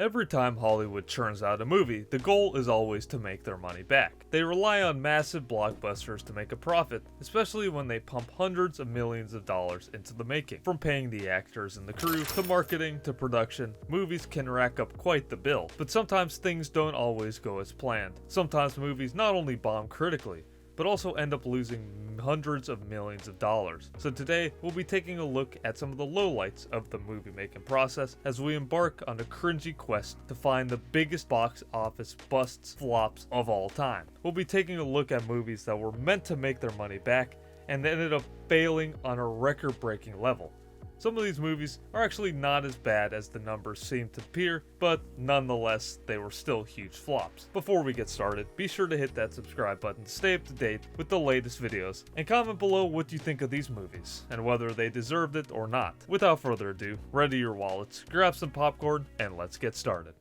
Every time Hollywood churns out a movie, the goal is always to make their money back. They rely on massive blockbusters to make a profit, especially when they pump hundreds of millions of dollars into the making. From paying the actors and the crew, to marketing, to production, movies can rack up quite the bill. But sometimes things don't always go as planned. Sometimes movies not only bomb critically, but also end up losing hundreds of millions of dollars. So today, we'll be taking a look at some of the lowlights of the movie making process as we embark on a cringy quest to find the biggest box office busts, flops of all time. We'll be taking a look at movies that were meant to make their money back and ended up failing on a record-breaking level. Some of these movies are actually not as bad as the numbers seem to appear, but nonetheless, they were still huge flops. Before we get started, be sure to hit that subscribe button to stay up to date with the latest videos, and comment below what you think of these movies, and whether they deserved it or not. Without further ado, ready your wallets, grab some popcorn, and let's get started.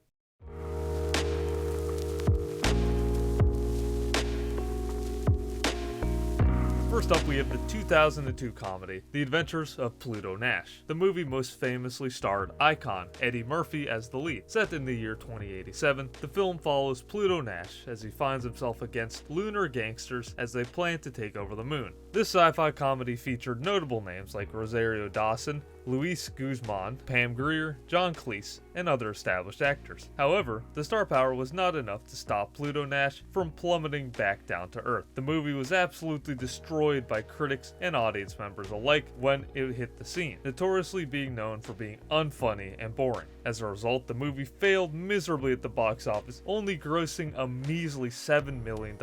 First up, we have the 2002 comedy, The Adventures of Pluto Nash. The movie most famously starred icon Eddie Murphy as the lead. Set in the year 2087, the film follows Pluto Nash as he finds himself against lunar gangsters as they plan to take over the moon. This sci-fi comedy featured notable names like Rosario Dawson, Luis Guzman, Pam Grier, John Cleese, and other established actors. However, the star power was not enough to stop Pluto Nash from plummeting back down to Earth. The movie was absolutely destroyed by critics and audience members alike when it hit the scene, notoriously being known for being unfunny and boring. As a result, the movie failed miserably at the box office, only grossing a measly $7 million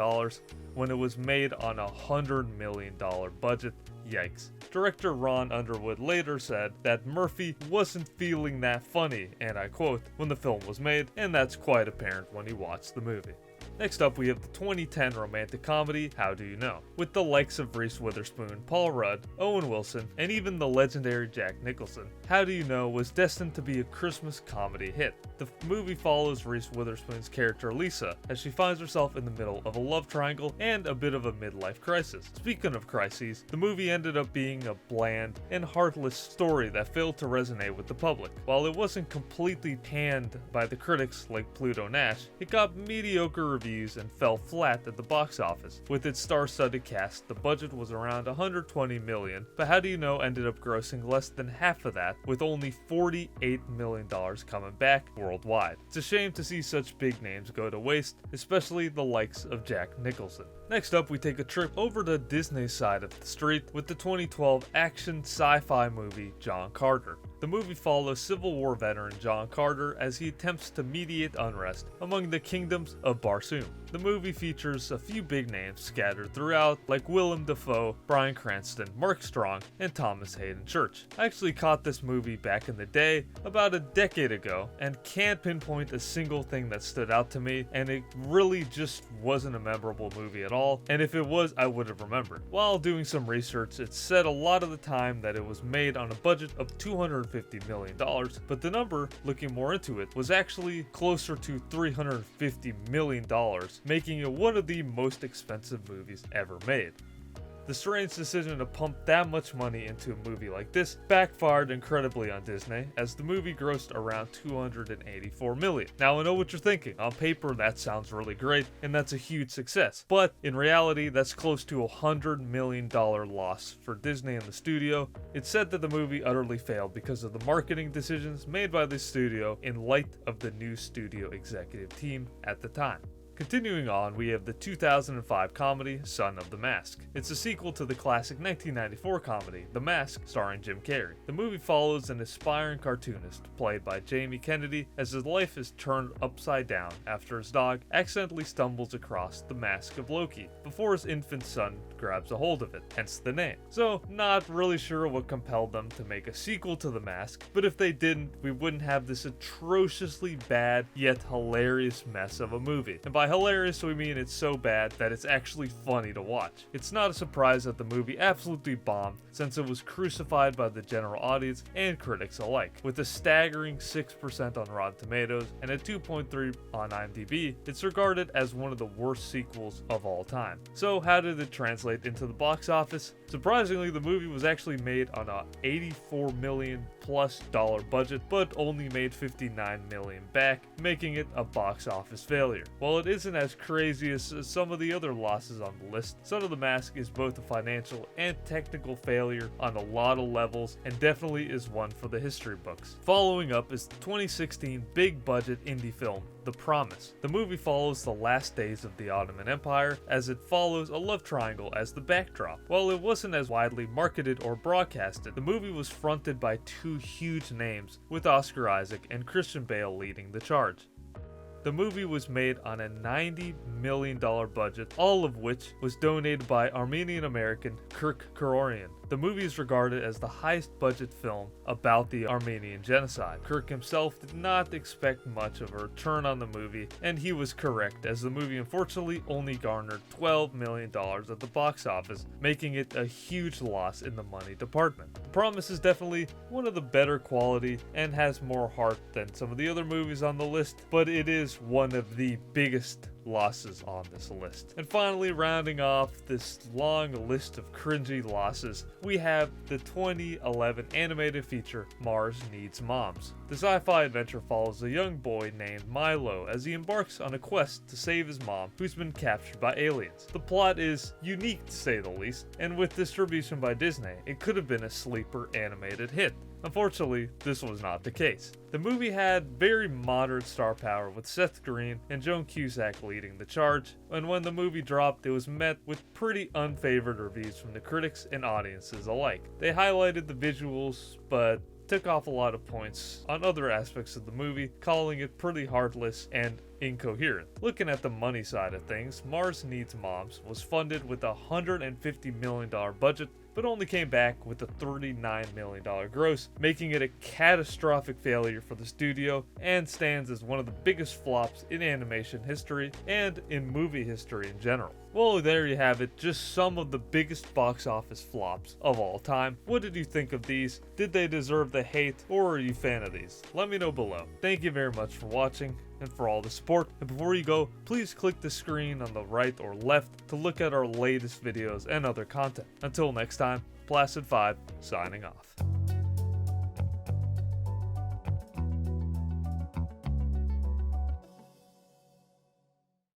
when it was made on a $100 million budget. Yikes. Director Ron Underwood later said that Murphy wasn't feeling that funny, and I quote, when the film was made, and that's quite apparent when you watch the movie. Next up, we have the 2010 romantic comedy, How Do You Know? With the likes of Reese Witherspoon, Paul Rudd, Owen Wilson, and even the legendary Jack Nicholson, How Do You Know was destined to be a Christmas comedy hit. The movie follows Reese Witherspoon's character Lisa as she finds herself in the middle of a love triangle and a bit of a midlife crisis. Speaking of crises, the movie ended up being a bland and heartless story that failed to resonate with the public. While it wasn't completely panned by the critics like Pluto Nash, it got mediocre reviews and fell flat at the box office. With its star-studded cast, the budget was around $120 million, but How Do You Know ended up grossing less than half of that, with only $48 million coming back worldwide. It's a shame to see such big names go to waste, especially the likes of Jack Nicholson. Next up, we take a trip over to Disney's side of the street with the 2012 action sci-fi movie John Carter. The movie follows Civil War veteran John Carter as he attempts to mediate unrest among the kingdoms of Barsoom. The movie features a few big names scattered throughout, like Willem Dafoe, Bryan Cranston, Mark Strong, and Thomas Hayden Church. I actually caught this movie back in the day, about a decade ago, and can't pinpoint a single thing that stood out to me, and it really just wasn't a memorable movie at all, and if it was, I would have remembered. While doing some research, it said a lot of the time that it was made on a budget of $250 million, but the number, looking more into it, was actually closer to $350 million, making it one of the most expensive movies ever made. The strange decision to pump that much money into a movie like this backfired incredibly on Disney, as the movie grossed around $284 million. Now I know what you're thinking, on paper that sounds really great, and that's a huge success, but in reality that's close to a $100 million loss for Disney and the studio. It's said that the movie utterly failed because of the marketing decisions made by the studio in light of the new studio executive team at the time. Continuing on, we have the 2005 comedy, Son of the Mask. It's a sequel to the classic 1994 comedy, The Mask, starring Jim Carrey. The movie follows an aspiring cartoonist, played by Jamie Kennedy, as his life is turned upside down after his dog accidentally stumbles across the mask of Loki, before his infant son grabs a hold of it, hence the name. So, not really sure what compelled them to make a sequel to The Mask, but if they didn't, we wouldn't have this atrociously bad, yet hilarious mess of a movie. And by hilarious, we mean it's so bad that it's actually funny to watch. It's not a surprise that the movie absolutely bombed, since it was crucified by the general audience and critics alike. With a staggering 6% on Rotten Tomatoes and a 2.3 on IMDb, it's regarded as one of the worst sequels of all time. So how did it translate into the box office? Surprisingly, the movie was actually made on a $84 million plus budget, but only made $59 million back, making it a box office failure. While it isn't as crazy as some of the other losses on the list, Son of the Mask is both a financial and technical failure on a lot of levels, and definitely is one for the history books. Following up is the 2016 big budget indie film, The Promise. The movie follows the last days of the Ottoman Empire, as it follows a love triangle as the backdrop. While it wasn't as widely marketed or broadcasted, the movie was fronted by two huge names, with Oscar Isaac and Christian Bale leading the charge. The movie was made on a $90 million budget, all of which was donated by Armenian-American Kirk Kerorian. The movie is regarded as the highest budget film about the Armenian genocide. Kirk himself did not expect much of a return on the movie, and he was correct, as the movie unfortunately only garnered $12 million at the box office, making it a huge loss in the money department. The Promise is definitely one of the better quality and has more heart than some of the other movies on the list, but it is one of the biggest losses on this list. And finally, rounding off this long list of cringy losses, we have the 2011 animated feature Mars Needs Moms. The sci-fi adventure follows a young boy named Milo as he embarks on a quest to save his mom, who's been captured by aliens. The plot is unique to say the least, and with distribution by Disney, it could have been a sleeper animated hit. Unfortunately, this was not the case. The movie had very moderate star power, with Seth Green and Joan Cusack leading the charge, and when the movie dropped, it was met with pretty unfavored reviews from the critics and audiences alike. They highlighted the visuals, but took off a lot of points on other aspects of the movie, calling it pretty heartless and incoherent. Looking at the money side of things, Mars Needs Moms was funded with a $150 million budget, but only came back with a $39 million gross, making it a catastrophic failure for the studio, and stands as one of the biggest flops in animation history and in movie history in general. Well, there you have it, just some of the biggest box office flops of all time. What did you think of these? Did they deserve the hate, or are you a fan of these? Let me know below. Thank you very much for watching and for all the support. And before you go, please click the screen on the right or left to look at our latest videos and other content. Until next time, Placid5 signing off.